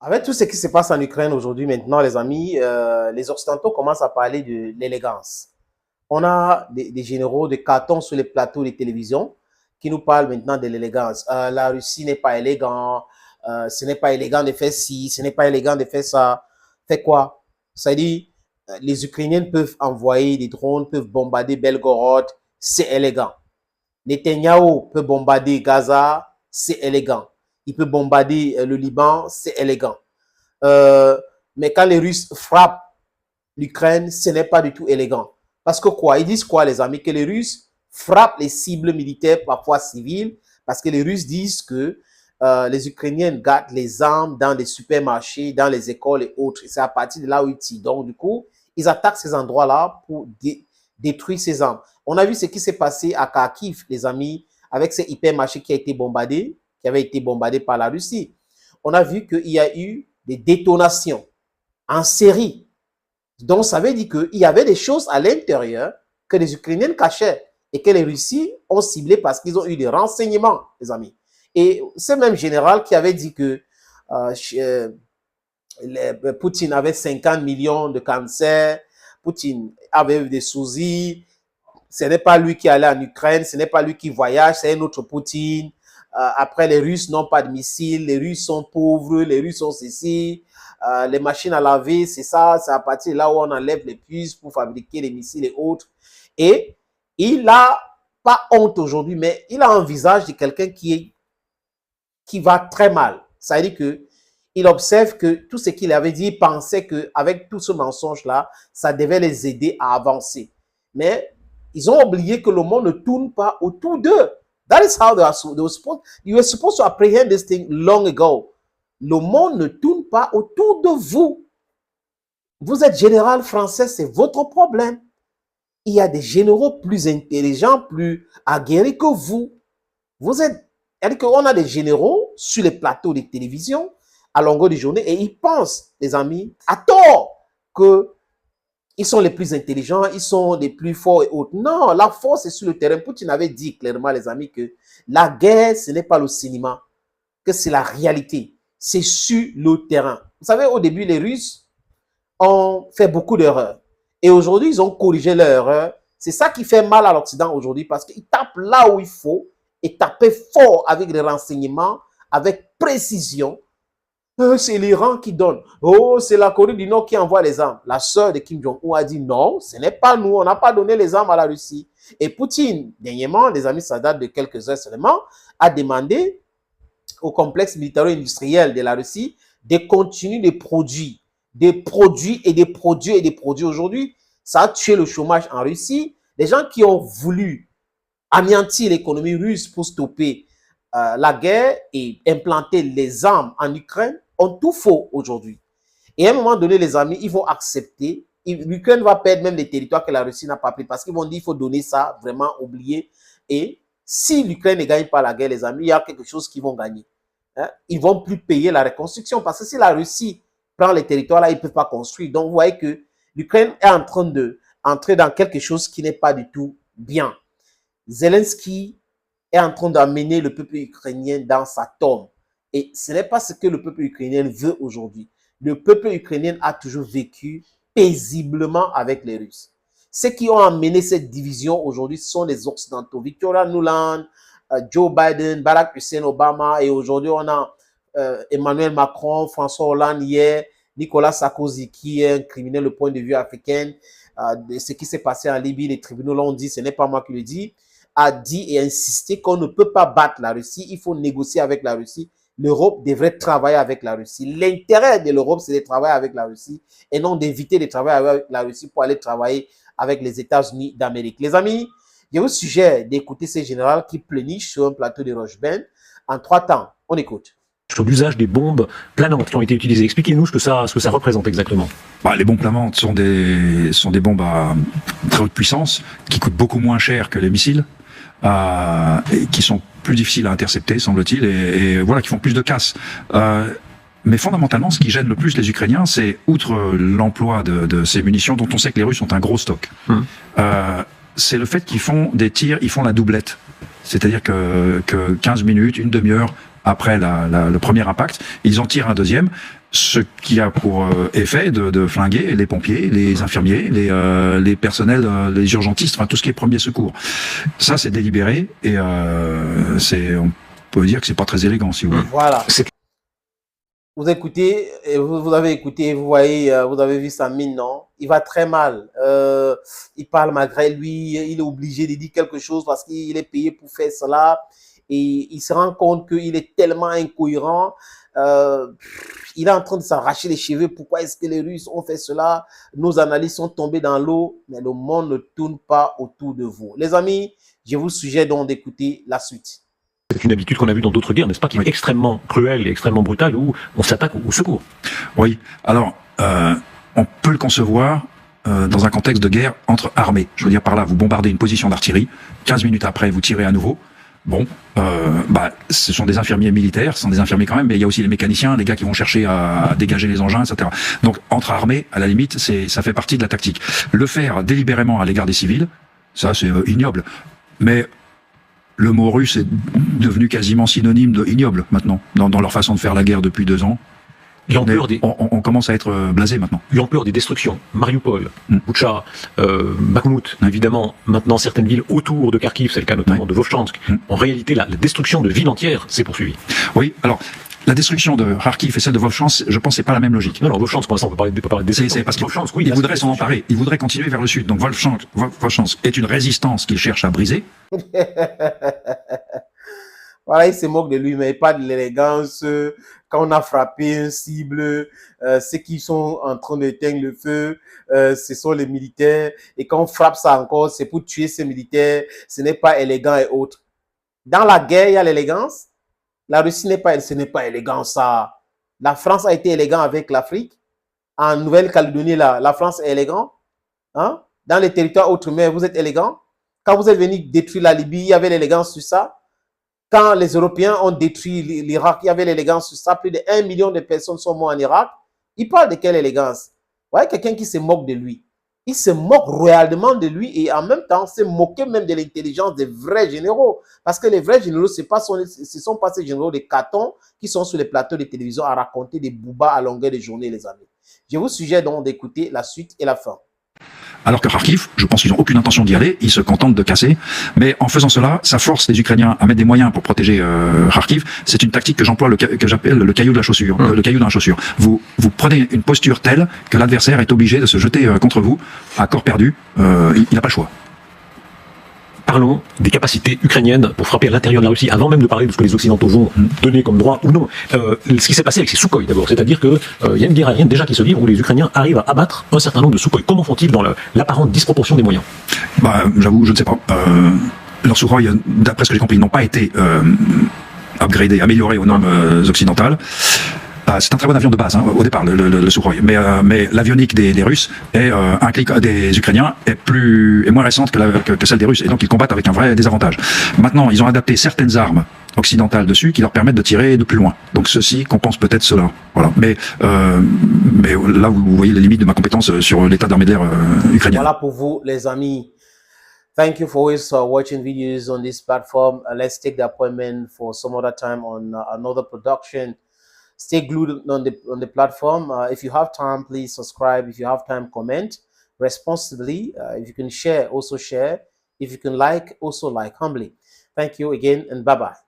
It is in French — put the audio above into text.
Avec tout ce qui se passe en Ukraine aujourd'hui, maintenant, les amis, les Occidentaux commencent à parler de l'élégance. On a des généraux de carton sur les plateaux de télévision qui nous parlent maintenant de l'élégance. La Russie n'est pas élégant, ce n'est pas élégant de faire ci, ce n'est pas élégant de faire ça. Fait quoi? Ça dit, les Ukrainiens peuvent envoyer des drones, peuvent bombarder Belgorod, c'est élégant. Netanyahu peut bombarder Gaza, c'est élégant. Il peut bombarder le Liban, c'est élégant. Mais quand les Russes frappent l'Ukraine, ce n'est pas du tout élégant. Parce que quoi? Ils disent quoi, les amis? Que les Russes frappent les cibles militaires, parfois civiles, parce que les Russes disent que les Ukrainiens gardent les armes dans les supermarchés, dans les écoles et autres. C'est à partir de là où ils tirent. Donc, du coup, ils attaquent ces endroits-là pour détruire ces armes. On a vu ce qui s'est passé à Kharkiv, les amis, avec ces hypermarchés qui avaient été bombardés par la Russie. On a vu qu'il y a eu des détonations en série. Donc, ça veut dire qu'il y avait des choses à l'intérieur que les Ukrainiens cachaient et que les Russes ont ciblé parce qu'ils ont eu des renseignements, les amis. Et ce même général qui avait dit que Poutine avait 50 millions de cancers, Poutine avait eu des soucis, ce n'est pas lui qui allait en Ukraine, ce n'est pas lui qui voyage, c'est un autre Poutine. Après, les Russes n'ont pas de missiles, les Russes sont pauvres, les Russes sont ceci, les machines à laver, c'est ça, c'est à partir de là où on enlève les puces pour fabriquer les missiles et autres. Et il n'a pas honte aujourd'hui, mais il a un visage de quelqu'un qui va très mal. Ça veut dire qu'il observe que tout ce qu'il avait dit, il pensait qu'avec tout ce mensonge-là, ça devait les aider à avancer. Mais ils ont oublié que le monde ne tourne pas autour d'eux. That is how you were supposed to apprehend this thing long ago. Le monde ne tourne pas autour de vous. Vous êtes général français, c'est votre problème. Il y a des généraux plus intelligents, plus aguerris que vous. C'est-à-dire qu'on a des généraux sur les plateaux de télévision à longueur de journée et ils pensent, les amis, à tort, qu'ils sont les plus intelligents, ils sont les plus forts et autres. Non, la force est sur le terrain. Poutine avait dit clairement, les amis, que la guerre, ce n'est pas le cinéma, que c'est la réalité. C'est sur le terrain. Vous savez, au début, les Russes ont fait beaucoup d'erreurs. Et aujourd'hui, ils ont corrigé leurs erreurs. C'est ça qui fait mal à l'Occident aujourd'hui parce qu'ils tapent là où il faut et taper fort avec les renseignements, avec précision. C'est l'Iran qui donne. Oh, c'est la Corée du Nord qui envoie les armes. La sœur de Kim Jong-un a dit non, ce n'est pas nous, on n'a pas donné les armes à la Russie. Et Poutine, dernièrement, les amis, ça date de quelques heures seulement, a demandé au complexe militaro-industriel de la Russie de continuer de produire, des produits et des produits et des produits. Aujourd'hui, ça a tué le chômage en Russie. Les gens qui ont voulu anéantir l'économie russe pour stopper la guerre et implanter les armes en Ukraine ont tout faux aujourd'hui. Et à un moment donné, les amis, ils vont accepter. L'Ukraine va perdre même les territoires que la Russie n'a pas pris parce qu'ils vont dire qu'il faut donner ça, vraiment oublier. Et si l'Ukraine ne gagne pas la guerre, les amis, il y a quelque chose qu'ils vont gagner. Hein? Ils ne vont plus payer la reconstruction parce que si la Russie prend les territoires là, ils ne peuvent pas construire. Donc, vous voyez que l'Ukraine est en train d'entrer dans quelque chose qui n'est pas du tout bien. Zelensky est en train d'amener le peuple ukrainien dans sa tombe. Et ce n'est pas ce que le peuple ukrainien veut aujourd'hui. Le peuple ukrainien a toujours vécu paisiblement avec les Russes. Ceux qui ont amené cette division aujourd'hui sont les Occidentaux. Victoria Nuland, Joe Biden, Barack Hussein Obama et aujourd'hui on a Emmanuel Macron, François Hollande hier, Nicolas Sarkozy qui est un criminel du point de vue africain. Ce qui s'est passé en Libye, les tribunaux l'ont dit, ce n'est pas moi qui le dis, a dit et insisté qu'on ne peut pas battre la Russie, il faut négocier avec la Russie. L'Europe devrait travailler avec la Russie. L'intérêt de l'Europe, c'est de travailler avec la Russie et non d'éviter de travailler avec la Russie pour aller travailler avec les États-Unis d'Amérique. Les amis, je vous suggère d'écouter ces généraux qui pleurnichent sur un plateau de Rocheben en 3 temps. On écoute. Sur l'usage des bombes planantes qui ont été utilisées. Expliquez-nous ce que ça représente exactement. Les bombes planantes sont des bombes à très haute puissance qui coûtent beaucoup moins cher que les missiles. Et qui sont plus difficiles à intercepter, semble-t-il, et voilà, qui font plus de casse. Mais fondamentalement, ce qui gêne le plus les Ukrainiens, c'est, outre l'emploi de ces munitions, dont on sait que les Russes ont un gros stock, c'est le fait qu'ils font des tirs, ils font la doublette. C'est-à-dire que 15 minutes, une demi-heure après le premier impact, ils en tirent un deuxième. ce qui a pour effet de flinguer les pompiers, les infirmiers, les personnels, les urgentistes, enfin tout ce qui est premier secours. Ça, c'est délibéré et on peut dire que c'est pas très élégant, si vous voulez. Voilà. Vous écoutez, vous avez écouté, vous voyez, vous avez vu sa mine, non? Il va très mal. Il parle malgré lui, il est obligé de dire quelque chose parce qu'il est payé pour faire cela. Et il se rend compte qu'il est tellement incohérent. Il est en train de s'arracher les cheveux. Pourquoi est-ce que les Russes ont fait cela? Nos analyses sont tombées dans l'eau, mais le monde ne tourne pas autour de vous. Les amis, je vous suggère donc d'écouter la suite. C'est une habitude qu'on a vue dans d'autres guerres, n'est-ce pas, qui est extrêmement cruelle et extrêmement brutale, où on s'attaque au secours. Oui, alors, on peut le concevoir dans un contexte de guerre entre armées. Je veux dire par là, vous bombardez une position d'artillerie, 15 minutes après, vous tirez à nouveau. Bon, ce sont des infirmiers militaires, ce sont des infirmiers quand même, mais il y a aussi les mécaniciens, les gars qui vont chercher à dégager les engins, etc. Donc, entre armées, à la limite, ça fait partie de la tactique. Le faire délibérément à l'égard des civils, ça, c'est ignoble. Mais le mot russe est devenu quasiment synonyme de ignoble maintenant, dans leur façon de faire la guerre depuis 2 ans. On commence à être blasé maintenant. L'ampleur des destructions, Mariupol, Butcha, Bakhmut, évidemment, maintenant certaines villes autour de Kharkiv, c'est le cas notamment de Vovchansk. En réalité, la destruction de villes entières s'est poursuivie. Oui, alors, la destruction de Kharkiv et celle de Vovchansk, je pense que c'est pas la même logique. Non, Vovchansk, pour l'instant, on peut parler de destruction. C'est parce qu'il voudrait s'en emparer, il voudrait continuer vers le sud. Donc Vovchansk est une résistance qu'il cherche à briser. Voilà, il se moque de lui, mais pas de l'élégance. Quand on a frappé une cible, ceux qui sont en train d'éteindre le feu, ce sont les militaires. Et quand on frappe ça encore, c'est pour tuer ces militaires. Ce n'est pas élégant et autres. Dans la guerre, il y a l'élégance. La Russie ce n'est pas élégant, ça. La France a été élégant avec l'Afrique. En Nouvelle-Calédonie, la France est élégant. Hein? Dans les territoires outre-mer, vous êtes élégant. Quand vous êtes venu détruire la Libye, il y avait l'élégance sur ça. Quand les Européens ont détruit l'Irak, il y avait l'élégance sur ça. Plus de 1 million de personnes sont mortes en Irak. Il parle de quelle élégance? Vous voyez, quelqu'un qui se moque de lui. Il se moque royalement de lui et en même temps, se moquer même de l'intelligence des vrais généraux. Parce que les vrais généraux, ce ne sont pas ces généraux de carton qui sont sur les plateaux de télévision à raconter des boubas à longueur de journée, les amis. Je vous suggère donc d'écouter la suite et la fin. Alors que Kharkiv, je pense qu'ils n'ont aucune intention d'y aller, ils se contentent de casser. Mais en faisant cela, ça force les Ukrainiens à mettre des moyens pour protéger Kharkiv. C'est une tactique que j'emploie, que j'appelle le caillou de la chaussure. Le caillou dans la chaussure. Vous prenez une posture telle que l'adversaire est obligé de se jeter contre vous à corps perdu. Il n'a pas le choix. Parlons des capacités ukrainiennes pour frapper à l'intérieur de la Russie, avant même de parler de ce que les Occidentaux vont donner comme droit ou non. Ce qui s'est passé avec ces Sukhoi d'abord, c'est-à-dire que il y a une guerre aérienne déjà qui se livre où les Ukrainiens arrivent à abattre un certain nombre de Sukhoi. Comment font-ils dans l'apparente disproportion des moyens? J'avoue, je ne sais pas. Leurs Sukhoi, d'après ce que j'ai compris, n'ont pas été upgradés, améliorés aux normes occidentales. C'est un très bon avion de base, hein, au départ, le Sukhoi. Mais l'avionique des Russes des Ukrainiens est moins récente que celle des Russes. Et donc, ils combattent avec un vrai désavantage. Maintenant, ils ont adapté certaines armes occidentales dessus qui leur permettent de tirer de plus loin. Donc, ceci compense peut-être cela. Voilà. Mais là, vous voyez les limites de ma compétence sur l'état d'armée de l'air ukrainien. Voilà pour vous, les amis. Thank you for always watching videos on this platform. Let's take the appointment for some other time on another production. Stay glued on the platform. If you have time, please subscribe. If you have time, comment responsibly. If you can share, also share. If you can like, also like humbly. Thank you again and bye-bye.